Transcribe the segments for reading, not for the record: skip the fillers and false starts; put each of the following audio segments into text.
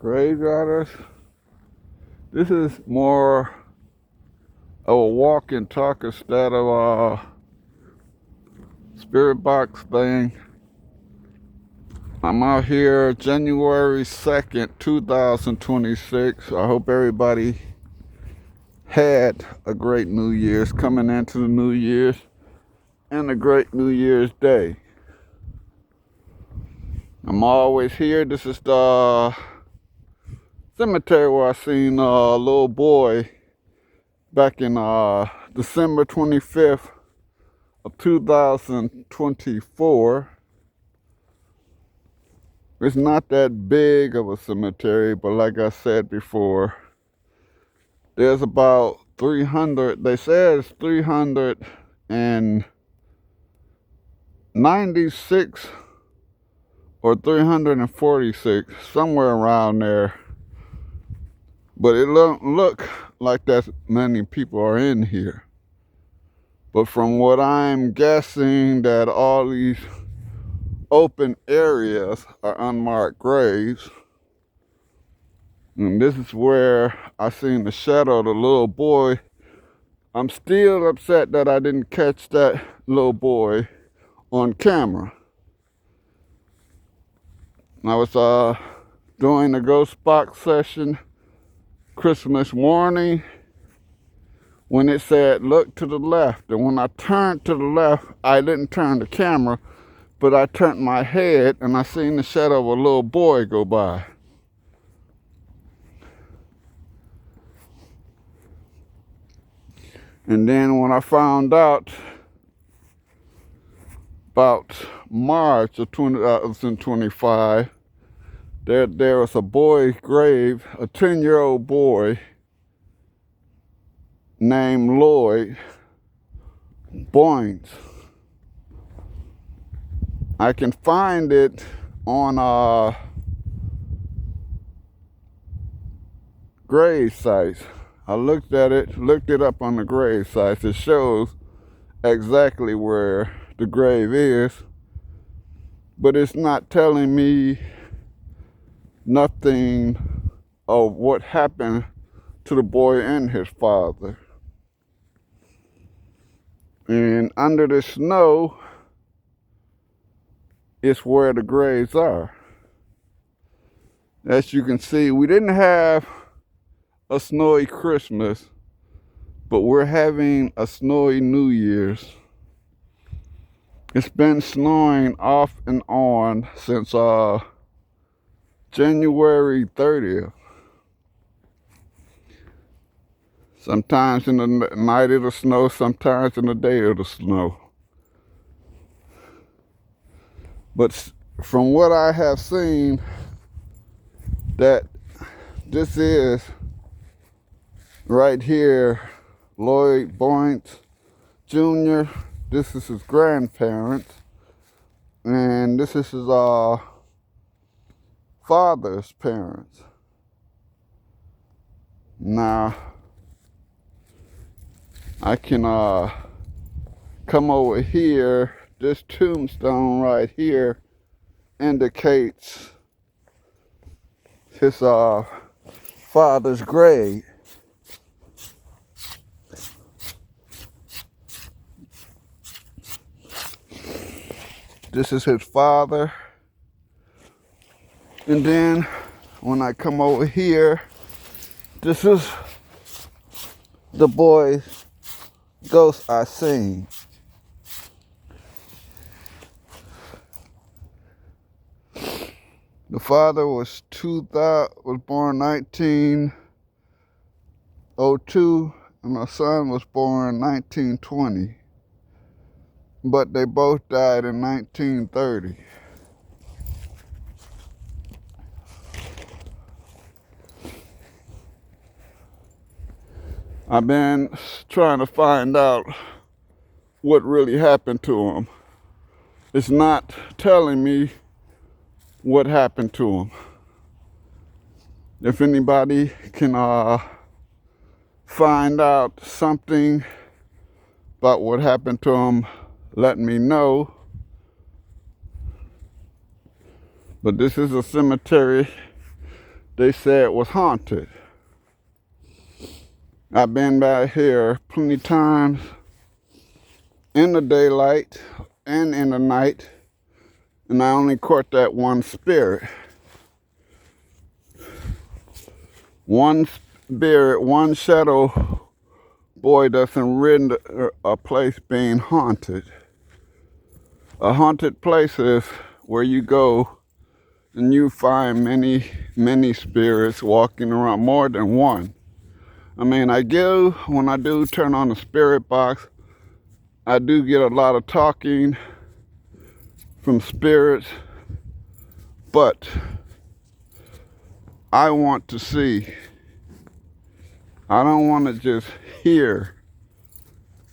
graveyarders. This is more of a walk and talk instead of a spirit box thing. I'm out here January 2nd, 2026. I hope everybody had a great New Year's coming into the New Year's and a great New Year's Day. I'm always here. This is the cemetery where I seen a little boy back in December 25th of 2024. It's not that big of a cemetery, but like I said before, there's about 300, they say it's 396 or 346, somewhere around there. But it don't look like that many people are in here. But from what I'm guessing, that all these open areas are unmarked graves. And this is where I seen the shadow of the little boy. I'm still upset that I didn't catch that little boy on camera. I was doing a ghost box session Christmas morning when it said look to the left, and when I turned to the left, I didn't turn the camera, but I turned my head and I seen the shadow of a little boy go by. And then when I found out about March of 2025, there was a boy grave, a 10-year-old boy named Lloyd Boynes. I can find it on grave sites. I looked it up on the grave sites. It shows exactly where the grave is, but it's not telling me nothing of what happened to the boy and his father. And under the snow is where the graves are. As you can see, we didn't have a snowy Christmas, but we're having a snowy New Year's. It's been snowing off and on since January 30th. Sometimes in the night it'll snow, sometimes in the day it'll snow. But from what I have seen, that this is right here, Lloyd Boynes Jr. This is his grandparents, and this is his father's parents. Now, I can come over here. This tombstone right here indicates his father's grave. This is his father. And then when I come over here, this is the boy's ghost I seen. The father was born 1902, and my son was born 1920. But they both died in 1930. I've been trying to find out what really happened to him. It's not telling me what happened to him. If anybody can find out something about what happened to him, let me know. But this is a cemetery they said was haunted. I've been back here plenty times in the daylight and in the night, and I only caught that one spirit. One spirit, one shadow boy doesn't render a place being haunted. A haunted place is where you go and you find many spirits walking around, more than one. I mean, when I do turn on the spirit box, I do get a lot of talking from spirits, but I want to see. I don't want to just hear.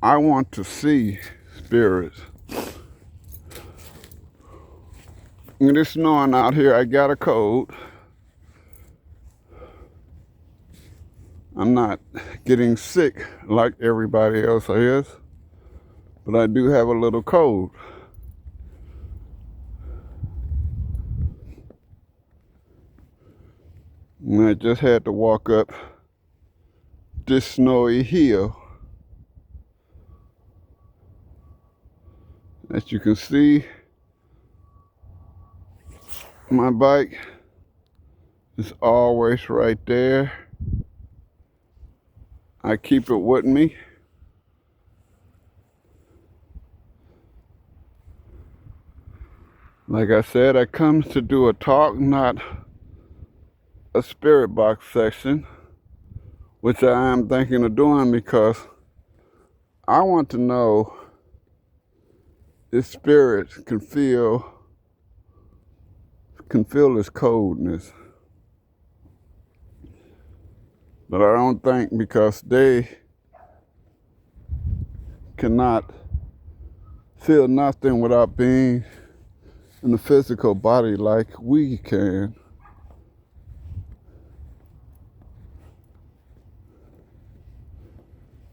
I want to see spirits. And it's snowing out here. I got a cold. I'm not getting sick like everybody else is, but I do have a little cold. And I just had to walk up this snowy hill. As you can see, my bike is always right there. I keep it with me. Like I said, I come to do a talk, not a spirit box section, which I am thinking of doing because I want to know if spirits can feel this coldness. But I don't think, because they cannot feel nothing without being in the physical body like we can.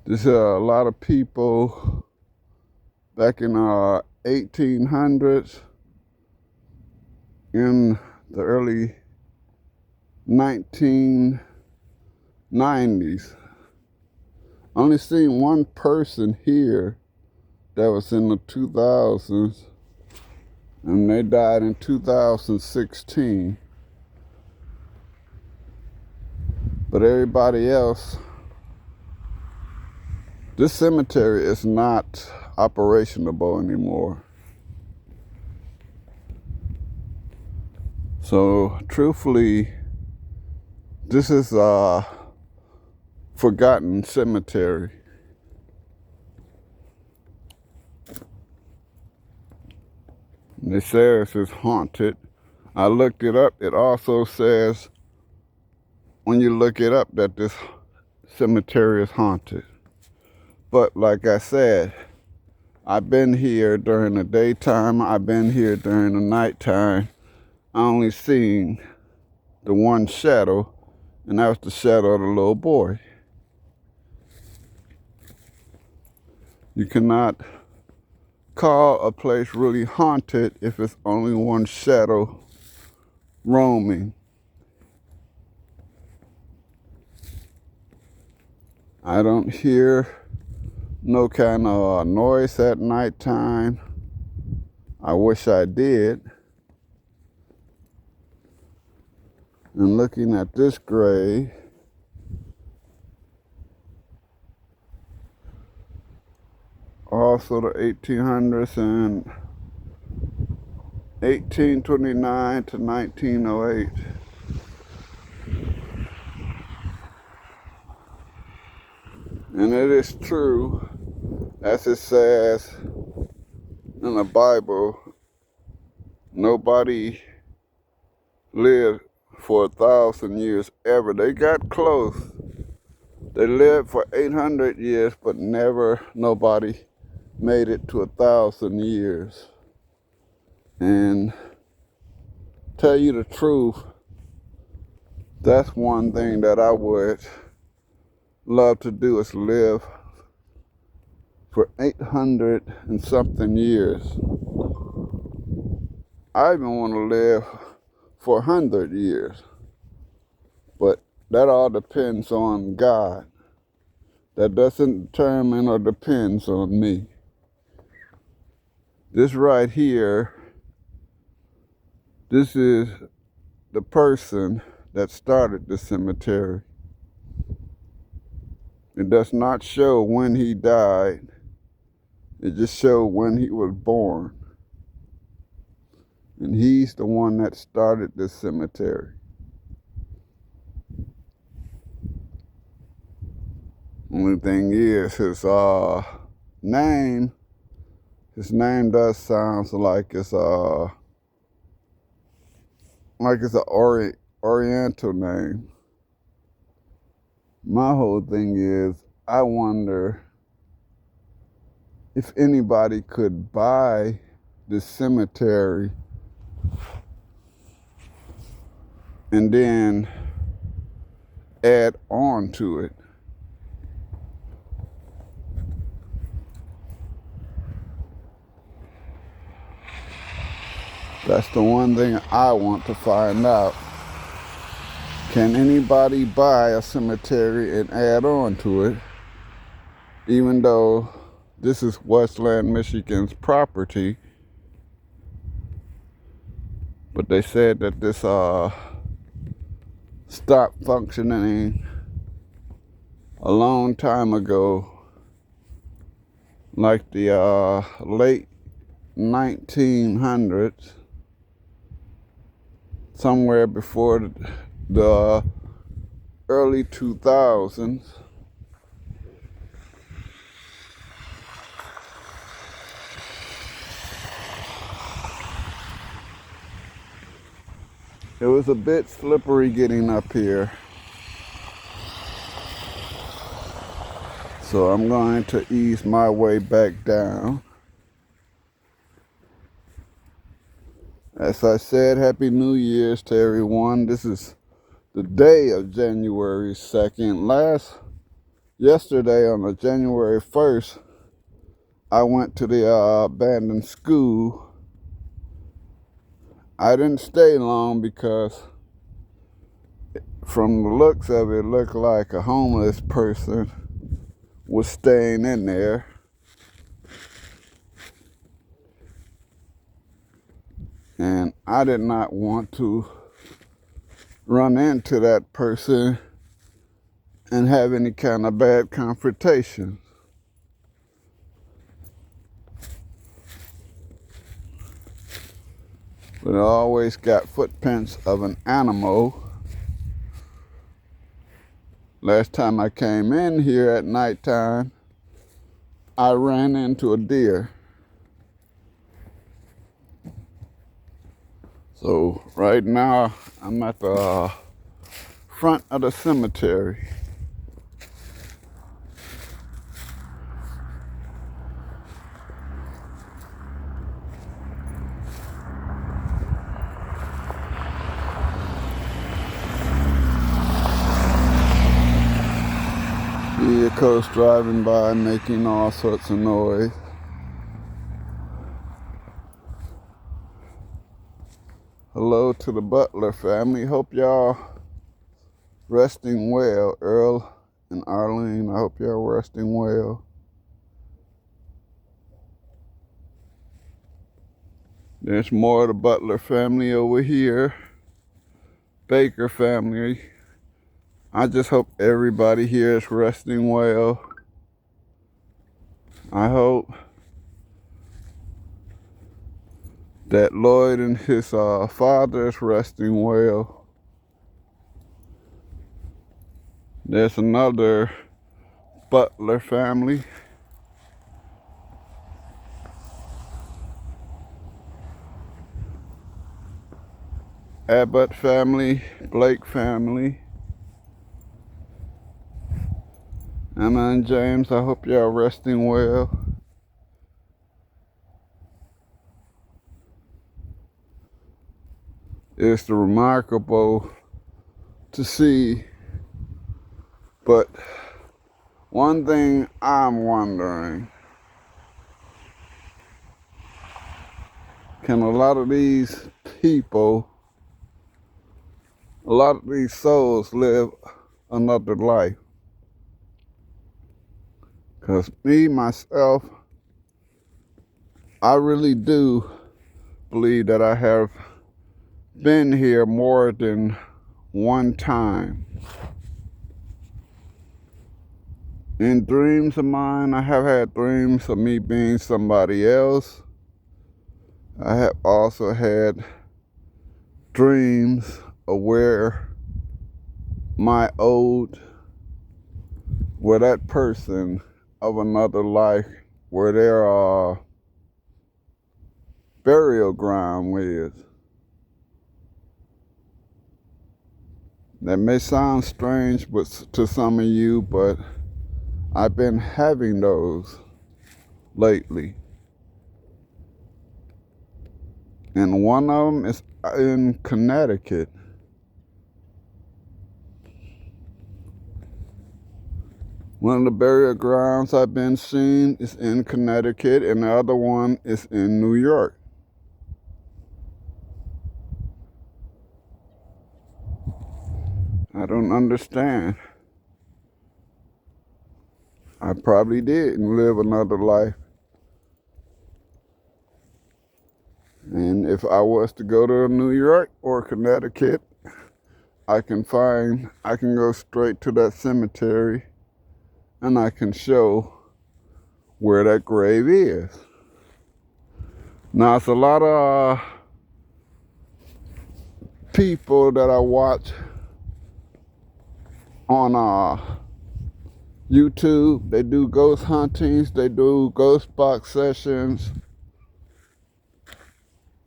There's a lot of people back in 1800s, in the early 1990s. Only seen one person here that was in the 2000s, and they died in 2016. But everybody else, this cemetery is not operationable anymore. So truthfully, this is a forgotten cemetery. They say it's haunted. I looked it up. It also says, when you look it up, that this cemetery is haunted. But like I said, I've been here during the daytime. I've been here during the nighttime. I only seen the one shadow, and that was the shadow of the little boy. You cannot call a place really haunted if it's only one shadow roaming. I don't hear no kind of noise at nighttime. I wish I did. And looking at this grave, also the 1800s and 1829 to 1908. And it is true, as it says in the Bible, nobody lived for 1,000 years ever. They got close. They lived for 800 years, but never nobody made it to 1,000 years. And tell you the truth, that's one thing that I would love to do, is live for 800 and something years. I even want to live for 100 years. that all depends on God. That doesn't determine or depends on me. This right here, this is the person that started the cemetery. It does not show when he died. It just shows when he was born. And he's the one that started this cemetery. Only thing is name. His name does sound like it's an Oriental name. My whole thing is, I wonder if anybody could buy this cemetery and then add on to it. That's the one thing I want to find out. Can anybody buy a cemetery and add on to it, even though this is Westland, Michigan's property? But they said that this stopped functioning a long time ago, like the late 1900s, somewhere before the early 2000s. It was a bit slippery getting up here. So I'm going to ease my way back down. As I said, Happy New Year's to everyone. This is the day of January 2nd. Yesterday on the January 1st, I went to the abandoned school. I didn't stay long because from the looks of it, it looked like a homeless person was staying in there. And I did not want to run into that person and have any kind of bad confrontation. But I always got footprints of an animal. Last time I came in here at nighttime, I ran into a deer. So right now, I'm at the front of the cemetery. Vehicles driving by making all sorts of noise. Hello to the Butler family. Hope y'all resting well. Earl and Arlene, I hope y'all resting well. There's more of the Butler family over here. Baker family. I just hope everybody here is resting well. I hope that Lloyd and his father is resting well. There's another Butler family. Abbott family, Blake family. Emma and James, I hope y'all resting well. It's remarkable to see, but one thing I'm wondering, can a lot of these people, a lot of these souls live another life. Because me, myself, I really do believe that I have been here more than one time. In dreams of mine, I have had dreams of me being somebody else. I have also had dreams of where that person of another life, where their burial ground is. That may sound strange to some of you, but I've been having those lately. And one of them is in Connecticut. One of the burial grounds I've been seeing is in Connecticut, and the other one is in New York. I don't understand. I probably didn't live another life. And if I was to go to New York or Connecticut, I can go straight to that cemetery and I can show where that grave is. Now, it's a lot of people that I watch on YouTube. They do ghost huntings, they do ghost box sessions.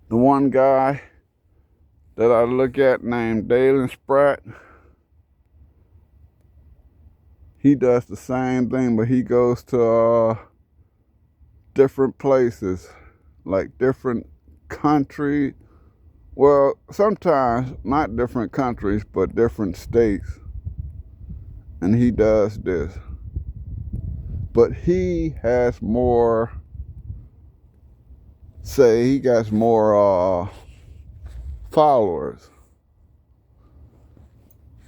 The one guy that I look at named Dalen Spratt, he does the same thing, but he goes to different places, like different countries. Well, sometimes not different countries, but different states. And he does this. But he has more, he got more followers.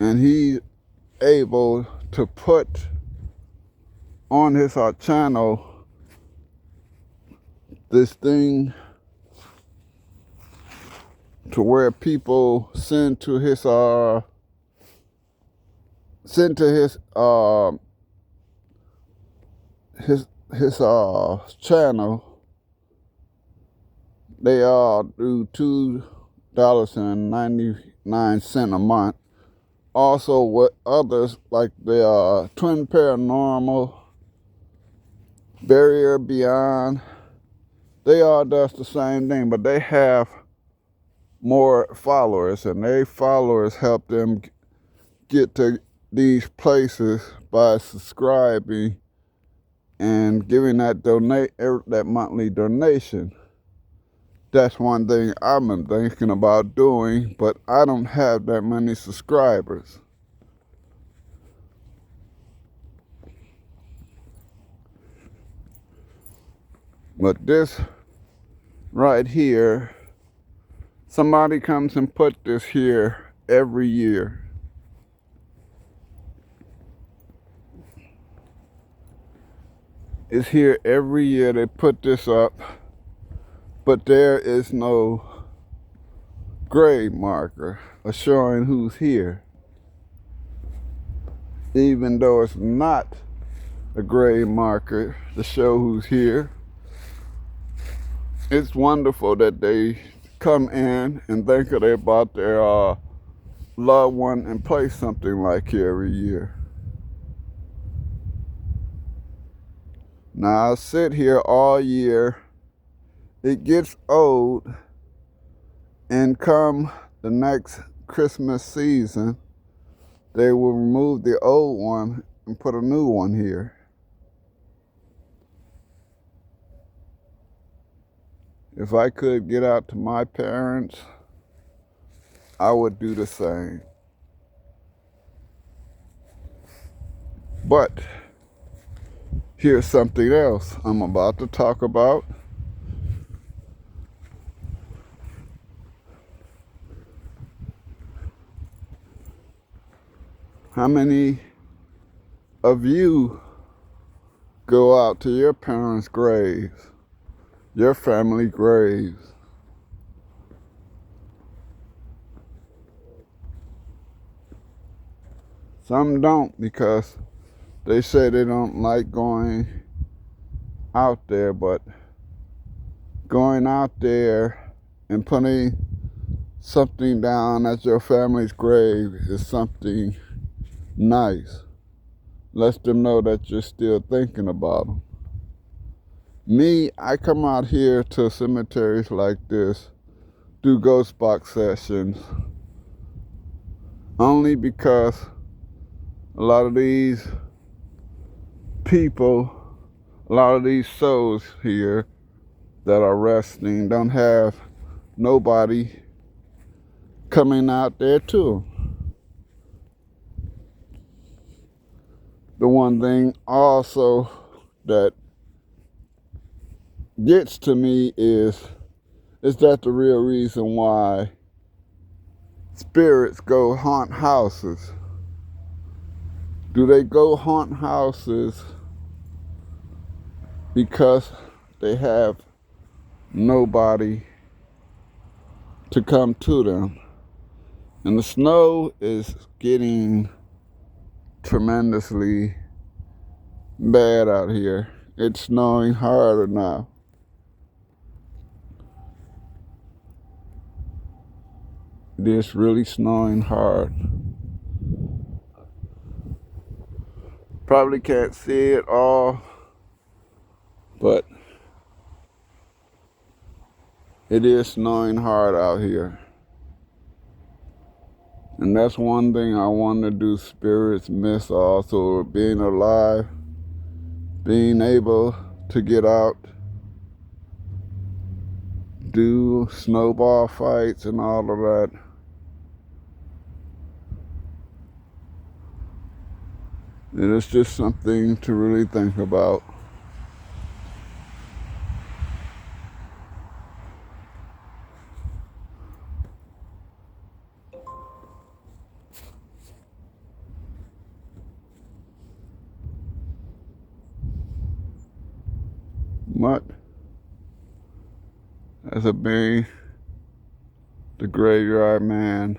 And he's able to put on his channel this thing to where people send to his channel. They do $2.99 a month. Also, with others like the Twin Paranormal, Barrier Beyond, they all does the same thing, but they have more followers, and their followers help them get to these places by subscribing and giving that monthly donation. That's one thing I've been thinking about doing, but I don't have that many subscribers. But this right here, somebody comes and put this here every year. It's here every year. They put this up, but there is no grave marker showing who's here. Even though it's not a grave marker to show who's here, it's wonderful that they come in and think about their loved one and place something like here every year. Now I sit here all year. It gets old, and come the next Christmas season, they will remove the old one and put a new one here. If I could get out to my parents, I would do the same. But here's something else I'm about to talk about. How many of you go out to your parents' graves, your family graves? Some don't because they say they don't like going out there, but going out there and putting something down at your family's grave is something nice. Lets them know that you're still thinking about them. Me, I come out here to cemeteries like this, do ghost box sessions, only because a lot of these people, a lot of these souls here that are resting don't have nobody coming out there to them. The one thing also that gets to me is that the real reason why spirits go haunt houses? Do they go haunt houses because they have nobody to come to them? And the snow is getting tremendously bad out here. It's snowing harder now. It is really snowing hard. Probably can't see it all, but it is snowing hard out here. And that's one thing I want to do spirits miss also, being alive, being able to get out, do snowball fights and all of that. It is just something to really think about. But as a being, the graveyard man,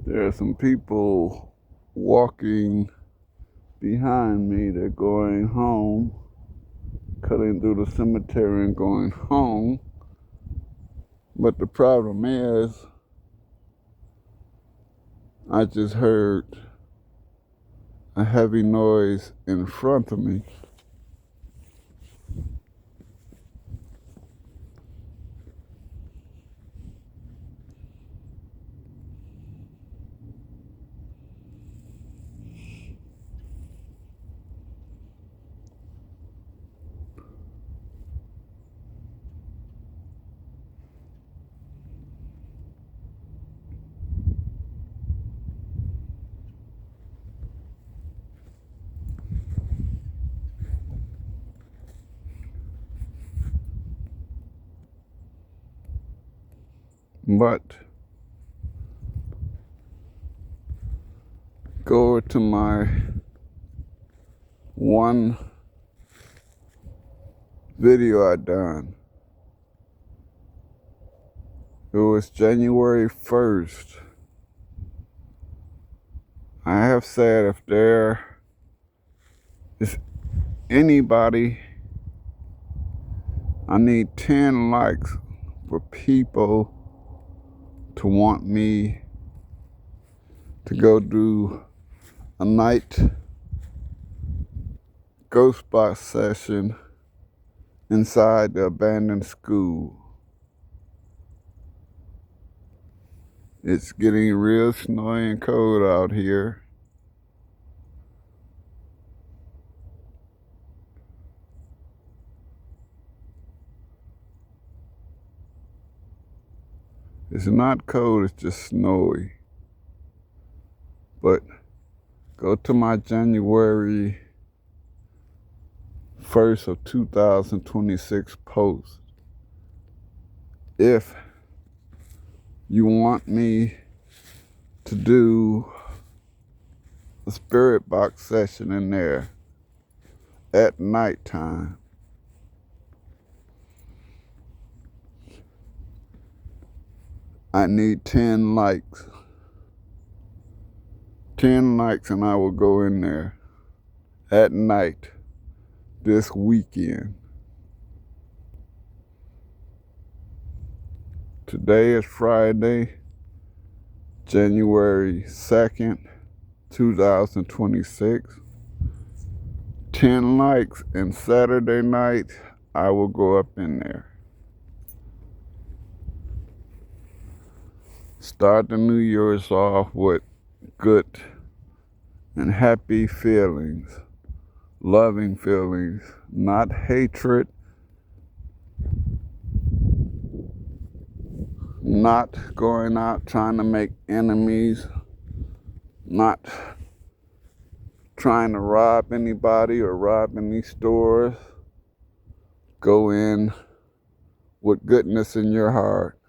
there are some people walking behind me. They're going home, cutting through the cemetery and going home. But the problem is, I just heard a heavy noise in front of me. But go to my one video I done. It was January 1st. I have said if there is anybody, I need 10 likes for people to want me to go do a night ghost box session inside the abandoned school. It's getting real snowy and cold out here. It's not cold, it's just snowy. But go to my January 1st of 2026 post. If you want me to do a spirit box session in there at nighttime, I need 10 likes. 10 likes and I will go in there at night this weekend. Today is Friday, January 2nd, 2026. 10 likes, and Saturday night I will go up in there. Start the New Year's off with good and happy feelings, loving feelings, not hatred, not going out trying to make enemies, not trying to rob anybody or rob any stores. Go in with goodness in your heart.